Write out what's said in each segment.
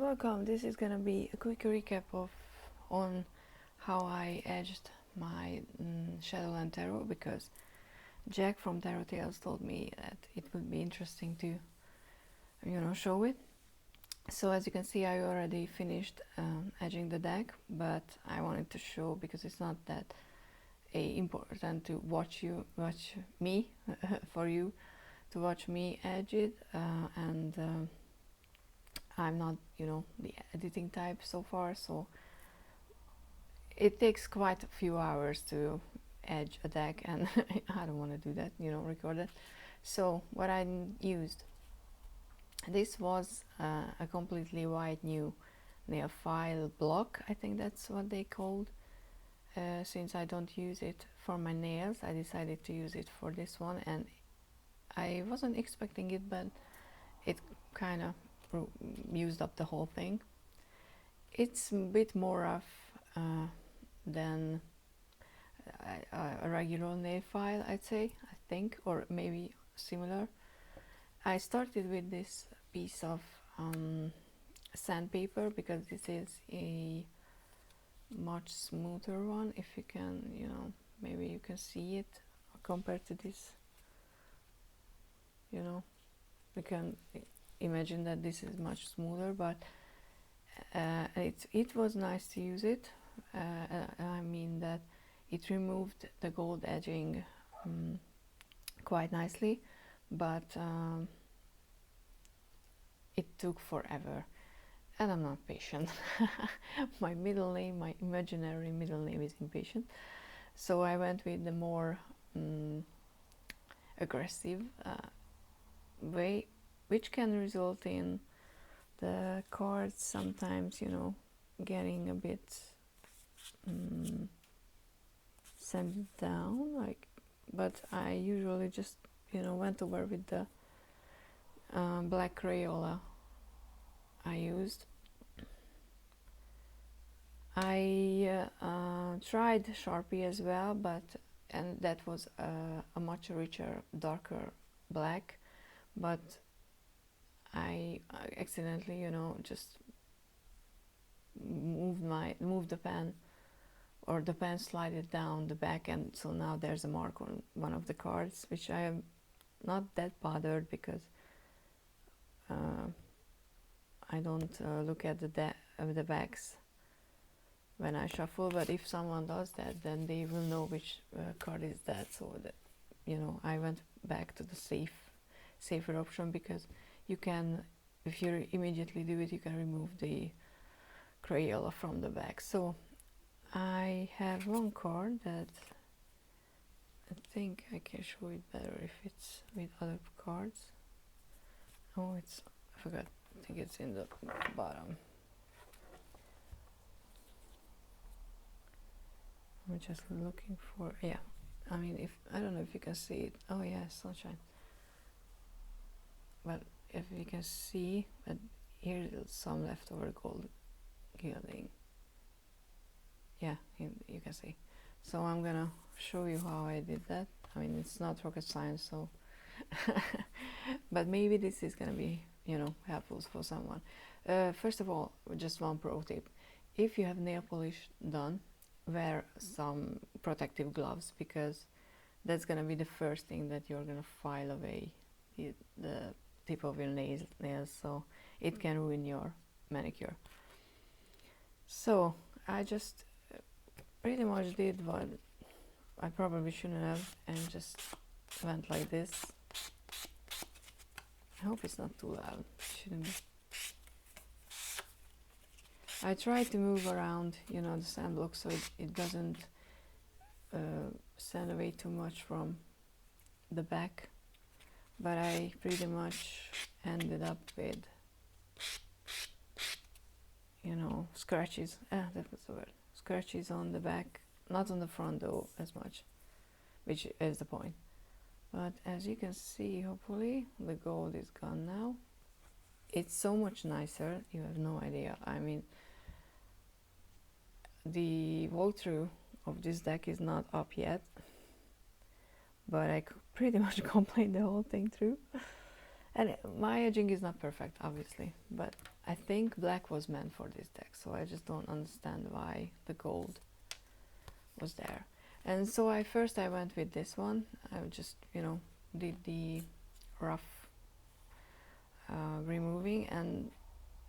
welcome. This is gonna be a quick recap on how I edged my Shadowland Tarot, because Jack from Tarot Tales told me that it would be interesting to show it. So as you can see, I already finished edging the deck, but I wanted to show, because it's not that important to watch me for you to watch me edge it, and I'm not the editing type so far, so it takes quite a few hours to edge a deck, and I don't want to do that, record it. So what I used, this was a completely white new nail file block, I think that's what they called. Since I don't use it for my nails, I decided to use it for this one, and I wasn't expecting it, but it kind of used up the whole thing. It's a bit more rough than a regular nail file, I'd say, I think, or maybe similar. I started with this piece of sandpaper, because this is a much smoother one. If you can, maybe you can see it compared to this, you can imagine that this is much smoother, but it was nice to use it. I mean that it removed the gold edging quite nicely, but it took forever, and I'm not patient. My imaginary middle name is impatient, so I went with the more aggressive way, which can result in the cards sometimes getting a bit sent down, but I usually just went over with the black Crayola I used. I tried Sharpie as well, and that was a much richer, darker black, but I accidentally just moved the pen, or the pen slided down the back, and so now there's a mark on one of the cards, which I am not that bothered, because I don't look at the backs when I shuffle, but if someone does that, then they will know which card is that, so that I went back to the safer option, because you can, if you immediately do it, you can remove the Crayola from the back. So I have one card that I think I can show it better if it's with other cards. Oh, I forgot, I think it's in the bottom. I'm just looking for, yeah, I mean, I don't know if you can see it. Oh yeah, sunshine. But if you can see, but here's some leftover gold gilding. Yeah, you can see. So I'm gonna show you how I did that. I mean, it's not rocket science, so but maybe this is gonna be helpful for someone. First of all, just one pro tip: if you have nail polish done, wear some protective gloves, because that's gonna be the first thing that you're gonna file away the tip of your nails, so it can ruin your manicure. So I just pretty much did what I probably shouldn't have, and just went like this. I hope it's not too loud. Shouldn't be. I try to move around the sand block, so it doesn't sand away too much from the back, but I pretty much ended up with scratches. That was the word. Scratches on the back, not on the front though as much, which is the point. But as you can see, hopefully the gold is gone now. It's so much nicer, you have no idea. I mean, the walkthrough of this deck is not up yet, but I pretty much completed the whole thing through, And my edging is not perfect, obviously, but I think black was meant for this deck, so I just don't understand why the gold was there. And so I went with this one. I just, you know, did the rough removing, and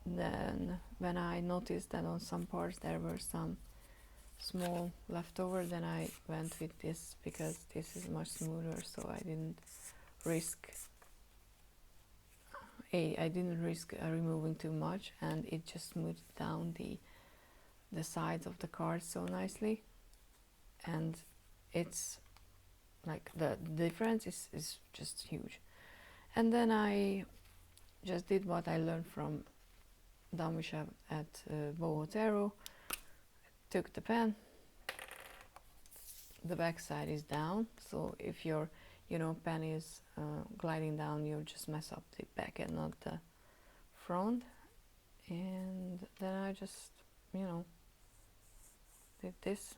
then when I noticed that on some parts there were some small leftover, then I went with this because this is much smoother, so I didn't risk removing too much, and it just smoothed down the sides of the cards so nicely. And it's like the difference is just huge. And then I just did what I learned from Damisha at Boho Tarot. Took the pen, the back side is down, so if your pen is gliding down, you'll just mess up the back and not the front. And then I just did this,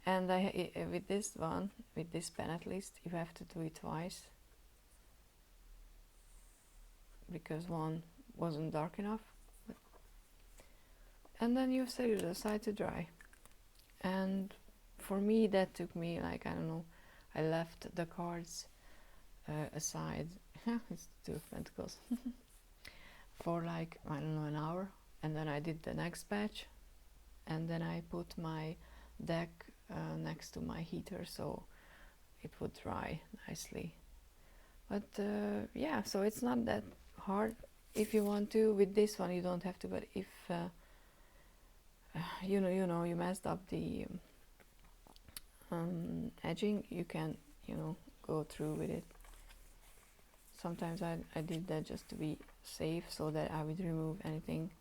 and with this pen at least, you have to do it twice because one wasn't dark enough. And then you set it aside to dry. And for me that took me, like, I don't know, I left the cards aside it's Two of Pentacles for like, I don't know, an hour, and then I did the next batch, and then I put my deck next to my heater so it would dry nicely. But yeah, so it's not that hard. If you want to, with this one you don't have to, but if you messed up the edging, you can go through with it. Sometimes I did that just to be safe, so that I would remove anything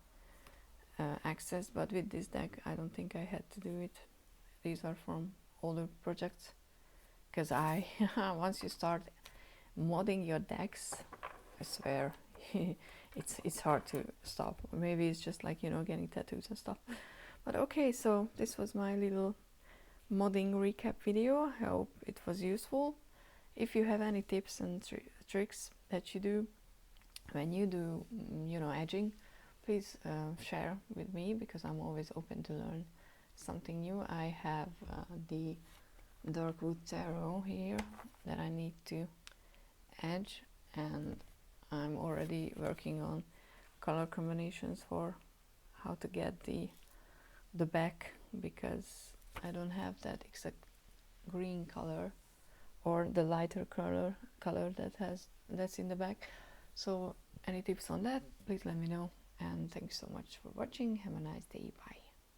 excess, but with this deck I don't think I had to do it. These are from older projects, because once you start modding your decks, I swear it's hard to stop. Maybe it's just like getting tattoos and stuff. But okay, so this was my little modding recap video. I hope it was useful. If you have any tips and tricks that you do when you do edging, please share with me, because I'm always open to learn something new. I have the Darkwood Tarot here that I need to edge, and I'm already working on color combinations for how to get the back, because I don't have that exact green color or the lighter color that's in the back. So any tips on that, please let me know, and thanks so much for watching. Have a nice day. Bye.